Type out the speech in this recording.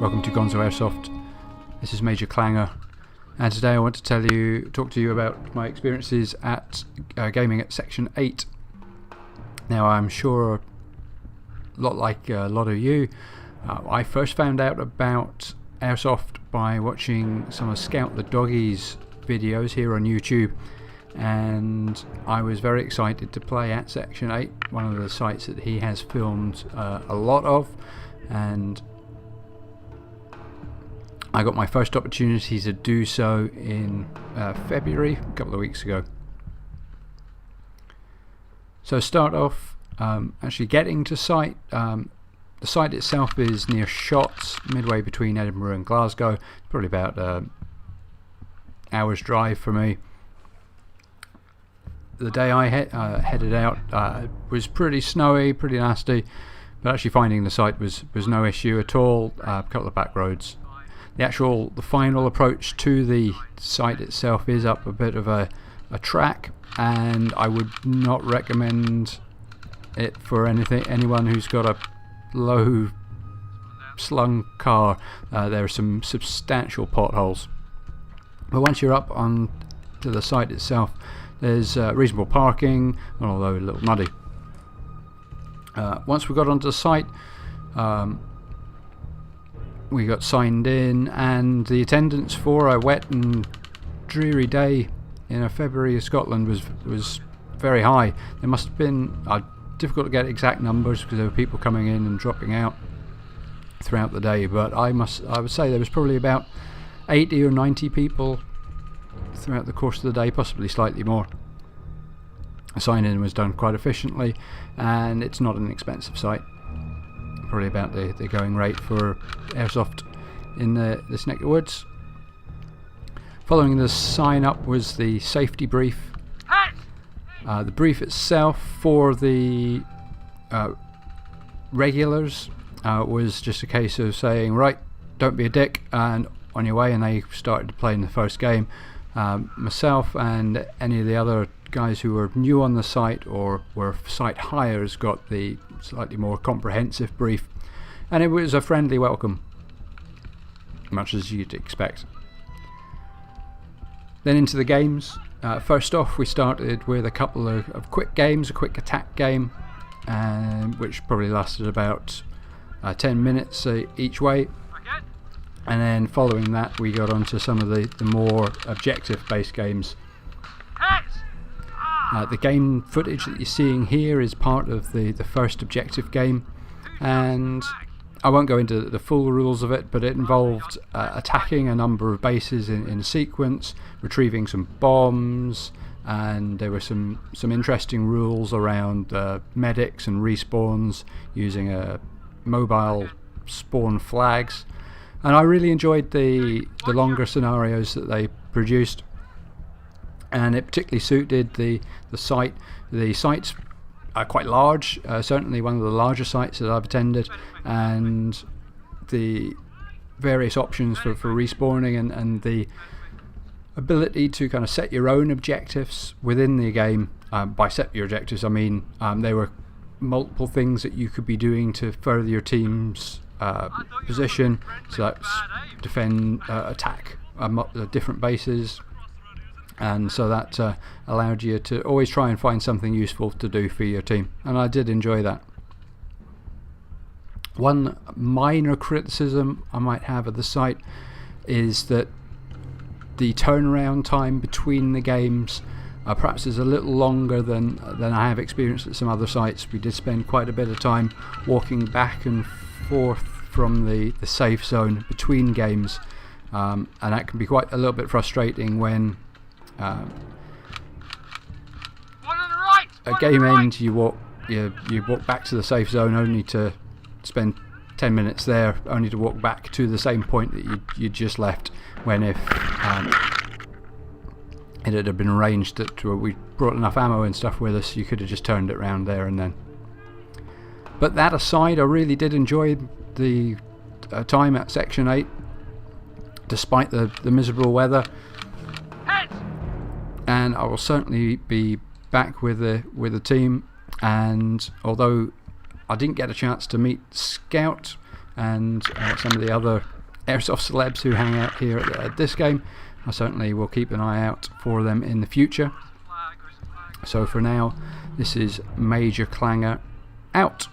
Welcome to Gonzo Airsoft. This is MjrClanger, and today I want to talk to you about my experiences at gaming at Section 8. Now, I'm sure, a lot of you, I first found out about Airsoft by watching some of Scout the Doggy's videos here on YouTube, and I was very excited to play at Section 8, one of the sites that he has filmed a lot of, and I got my first opportunity to do so in February, a couple of weeks ago. So start off actually getting to site. The site itself is near Shotts, midway between Edinburgh and Glasgow. Probably about an hour's drive for me. The day I headed out was pretty snowy, pretty nasty, but actually finding the site was no issue at all. A couple of back roads. The final approach to the site itself is up a bit of a track, and I would not recommend it for anyone who's got a low slung car. There are some substantial potholes, but once you're up on to the site itself, there's reasonable parking, although a little muddy. Once we got onto the site, we got signed in, and the attendance for a wet and dreary day in February in Scotland was very high. There must have been, difficult to get exact numbers because there were people coming in and dropping out throughout the day, but I would say there was probably about 80 or 90 people throughout the course of the day, possibly slightly more. The sign-in was done quite efficiently, and it's not an expensive site. Probably about the going rate for Airsoft in this neck of the woods. Following the sign up was the safety brief. The brief itself for the regulars was just a case of saying, right, don't be a dick and on your way, and they started to play in the first game. Myself and any of the other guys who were new on the site or were site hires got the slightly more comprehensive brief, and it was a friendly welcome, much as you'd expect. Then into the games. First off, we started with a couple of quick games, a quick attack game, which probably lasted about 10 minutes each way. And then following that, we got onto some of the more objective-based games. The game footage that you're seeing here is part of the first objective game, and I won't go into the full rules of it, but it involved attacking a number of bases in sequence, retrieving some bombs, and there were some interesting rules around medics and respawns using mobile spawn flags. And I really enjoyed the longer scenarios that they produced, and it particularly suited the site. The sites are quite large, certainly one of the larger sites that I've attended, and the various options for respawning and the ability to kind of set your own objectives within the game. By set your objectives, I mean there were multiple things that you could be doing to further your team's position, so that's defend, attack different bases, and so that allowed you to always try and find something useful to do for your team, and I did enjoy that. One minor criticism I might have of the site is that the turnaround time between the games perhaps is a little longer than I have experienced at some other sites. We did spend quite a bit of time walking back and forth from the safe zone between games, and that can be quite a little bit frustrating when at game end you walk back to the safe zone only to spend 10 minutes there, only to walk back to the same point that you just left, when if it had been arranged that we brought enough ammo and stuff with us, you could have just turned it around there and then. But that aside, I really did enjoy the time at Section 8, despite the miserable weather, and I will certainly be back with the team. And although I didn't get a chance to meet Scout, and some of the other Airsoft celebs who hang out here at this game. I certainly will keep an eye out for them in the future. So for now, this is MjrClanger out.